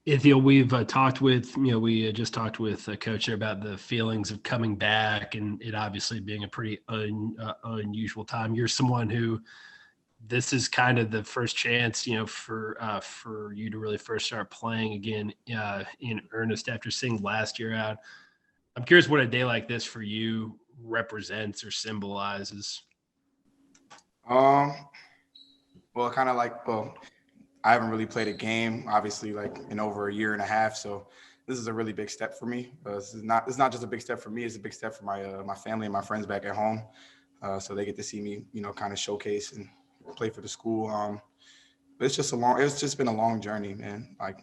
Ithiel, we've talked with, we just talked with a coach there about the feelings of coming back and it obviously being a pretty unusual time. You're someone who this is kind of the first chance, for you to really first start playing again in earnest after seeing last year out. I'm curious what a day like this for you represents or symbolizes. Um, well, kind of like, well, I haven't really played a game, obviously, like in over a year and a half. So this is a really big step for me. It's not just a big step for me. It's a big step for my family and my friends back at home. So they get to see me, kind of showcase and play for the school. But it's just been a long journey, man. Like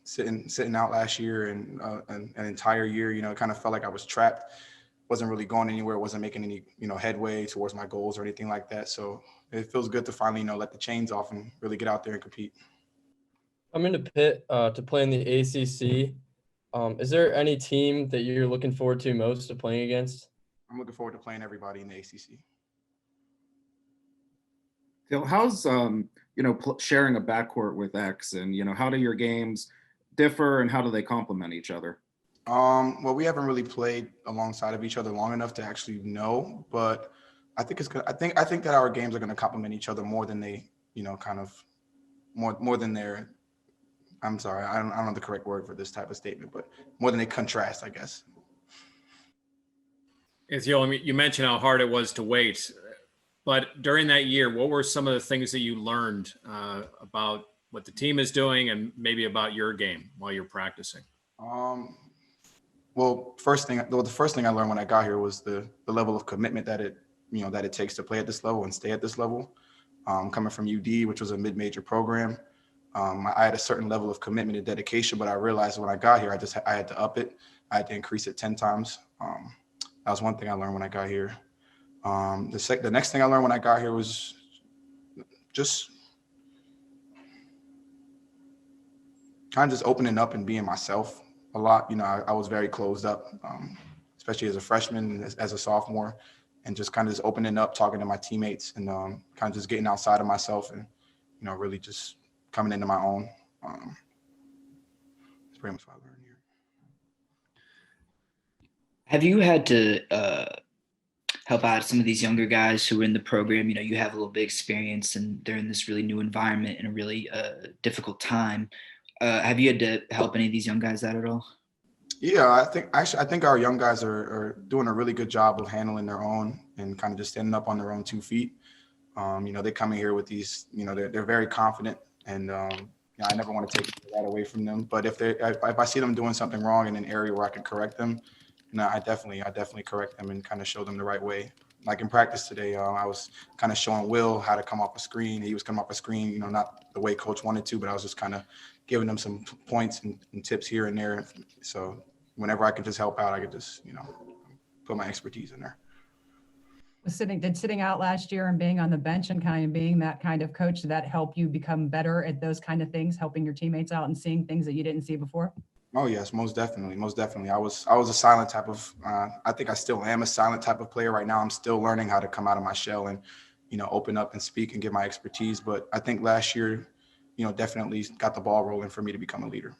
sitting out last year and an entire year, it kind of felt like I was trapped. Wasn't really going anywhere. Wasn't making any, headway towards my goals or anything like that. So it feels good to finally, let the chains off and really get out there and compete. I'm into Pitt to play in the ACC. Is there any team that you're looking forward to most to playing against? I'm looking forward to playing everybody in the ACC. How's sharing a backcourt with X, and how do your games differ and how do they complement each other? Well, we haven't really played alongside of each other long enough to actually know, but I think I think that our games are going to complement each other more than they, kind of more than they're. I'm sorry, I don't know the correct word for this type of statement, but more than they contrast, I guess. Ithiel, I mean, you mentioned how hard it was to wait, but during that year, what were some of the things that you learned about what the team is doing and maybe about your game while you're practicing? Well, the first thing I learned when I got here was the level of commitment that it takes to play at this level and stay at this level. Coming from UD, which was a mid-major program, I had a certain level of commitment and dedication, but I realized when I got here, I had to up it. I had to increase it 10 times. That was one thing I learned when I got here. The next thing I learned when I got here was just kind of just opening up and being myself a lot. I was very closed up, especially as a freshman, as a sophomore, and just kind of just opening up, talking to my teammates, and kind of just getting outside of myself and, really just coming into my own. That's pretty much what I learned here. Have you had to help out some of these younger guys who are in the program? You have a little bit of experience and they're in this really new environment and a really difficult time. Have you had to help any of these young guys out at all? Yeah, I think our young guys are doing a really good job of handling their own and kind of just standing up on their own 2 feet. They come in here with these, they're very confident, and I never want to take that away from them. But if I see them doing something wrong in an area where I can correct them, I definitely correct them and kind of show them the right way. Like in practice today, I was kind of showing Will how to come off a screen. He was coming off a screen, not the way coach wanted to, but I was just kind of giving him some points and tips here and there. So whenever I could just help out, I could just, put my expertise in there. Sitting out last year and being on the bench and kind of being that kind of coach, did that help you become better at those kind of things, helping your teammates out and seeing things that you didn't see before? Oh yes, most definitely. I was a silent type of. I think I still am a silent type of player right now. I'm still learning how to come out of my shell and, open up and speak and give my expertise. But I think last year, definitely got the ball rolling for me to become a leader.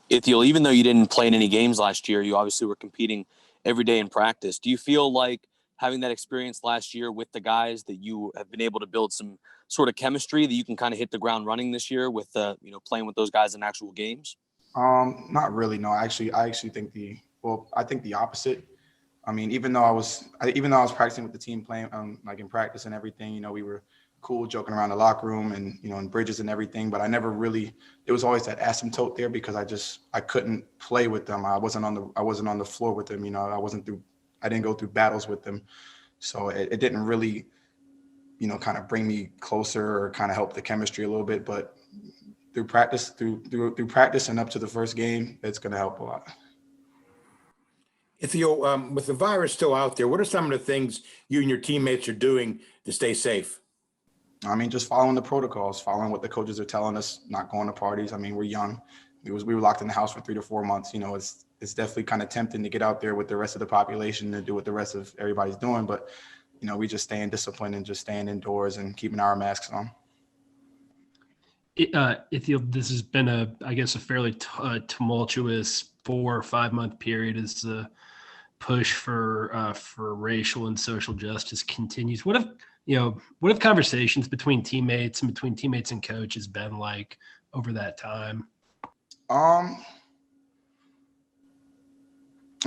Ithiel, even though you didn't play in any games last year, you obviously were competing every day in practice. Do you feel like having that experience last year with the guys that you have been able to build some sort of chemistry that you can kind of hit the ground running this year with, playing with those guys in actual games? Not really. No, I actually think I think the opposite. I mean, even though I was practicing with the team, playing like in practice and everything, we were cool, joking around the locker room and, in bridges and everything, but I never really, there was always that asymptote there because I couldn't play with them. I wasn't on the floor with them. I didn't go through battles with them. So it didn't really, kind of bring me closer or kind of help the chemistry a little bit, but through practice and up to the first game, it's going to help a lot. Ithiel, with the virus still out there, what are some of the things you and your teammates are doing to stay safe? I mean, just following the protocols, following what the coaches are telling us, not going to parties. I mean, we're young. We were locked in the house for 3 to 4 months. It's definitely kind of tempting to get out there with the rest of the population and do what the rest of everybody's doing. But, we just staying disciplined and just staying indoors and keeping our masks on. Ithiel, this has been I guess, a fairly tumultuous 4 or 5 month period as the push for racial and social justice continues. What have conversations between teammates and coaches been like over that time? I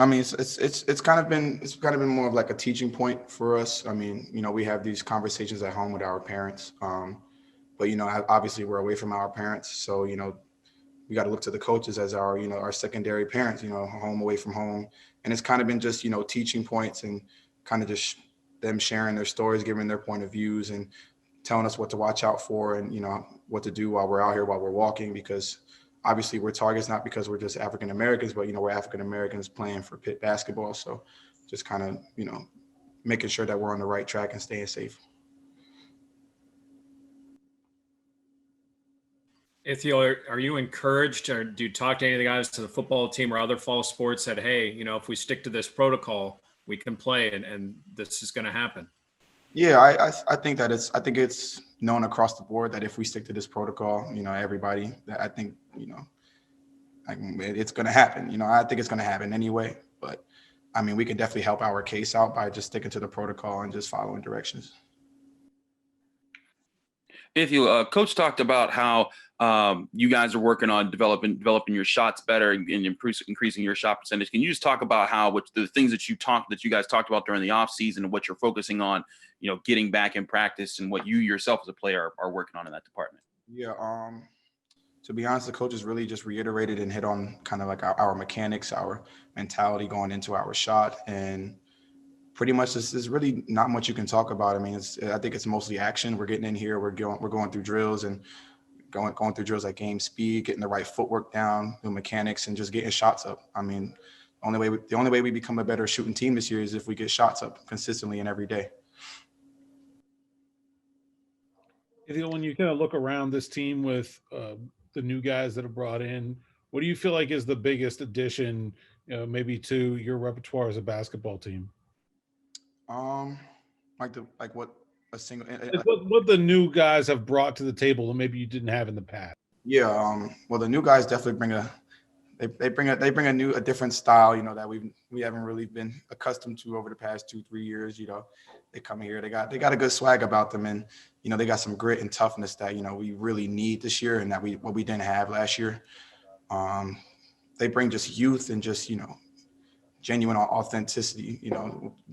mean, it's kind of been more of like a teaching point for us. I mean, we have these conversations at home with our parents, but obviously we're away from our parents, so we got to look to the coaches as our our secondary parents, home away from home, and it's kind of been just teaching points and kind of just them sharing their stories, giving their point of views, and telling us what to watch out for and what to do while we're out here, while we're walking, because obviously we're targets not because we're just African Americans, but we're African Americans playing for Pitt basketball. So just kind of making sure that we're on the right track and staying safe. Ithiel, are you encouraged, or do you talk to any of the guys to the football team or other fall sports that, hey, if we stick to this protocol, we can play and this is going to happen? Yeah, I think that it's known across the board that if we stick to this protocol, everybody, I think, it's going to happen. I think it's going to happen anyway. But I mean, we can definitely help our case out by just sticking to the protocol and just following directions. Ithiel, Coach talked about how you guys are working on developing your shots better and increasing your shot percentage. Can you just talk about the things that you guys talked about during the off season and what you're focusing on, getting back in practice, and what you yourself as a player are working on in that department? Yeah. To be honest, the coaches really just reiterated and hit on kind of like our mechanics, our mentality going into our shot, and pretty much there's really not much you can talk about. I mean, I think it's mostly action. We're getting in here, we're going through drills and going through drills like game speed, getting the right footwork down, the mechanics, and just getting shots up. I mean, the only way we become a better shooting team this year is if we get shots up consistently and every day. When you kind of look around this team with the new guys that are brought in, what do you feel like is the biggest addition, maybe to your repertoire as a basketball team? What the new guys have brought to the table that maybe you didn't have in the past. Yeah, well, the new guys definitely bring a different style, that we haven't really been accustomed to over the past 2-3 years. They come here, they got a good swag about them, and they got some grit and toughness that we really need this year, and that we didn't have last year. They bring just youth and just genuine authenticity,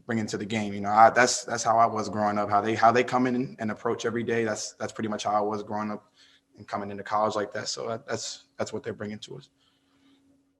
bring into the game. That's how I was growing up. How they come in and approach every day. That's pretty much how I was growing up and coming into college like that. So that's what they're bringing to us.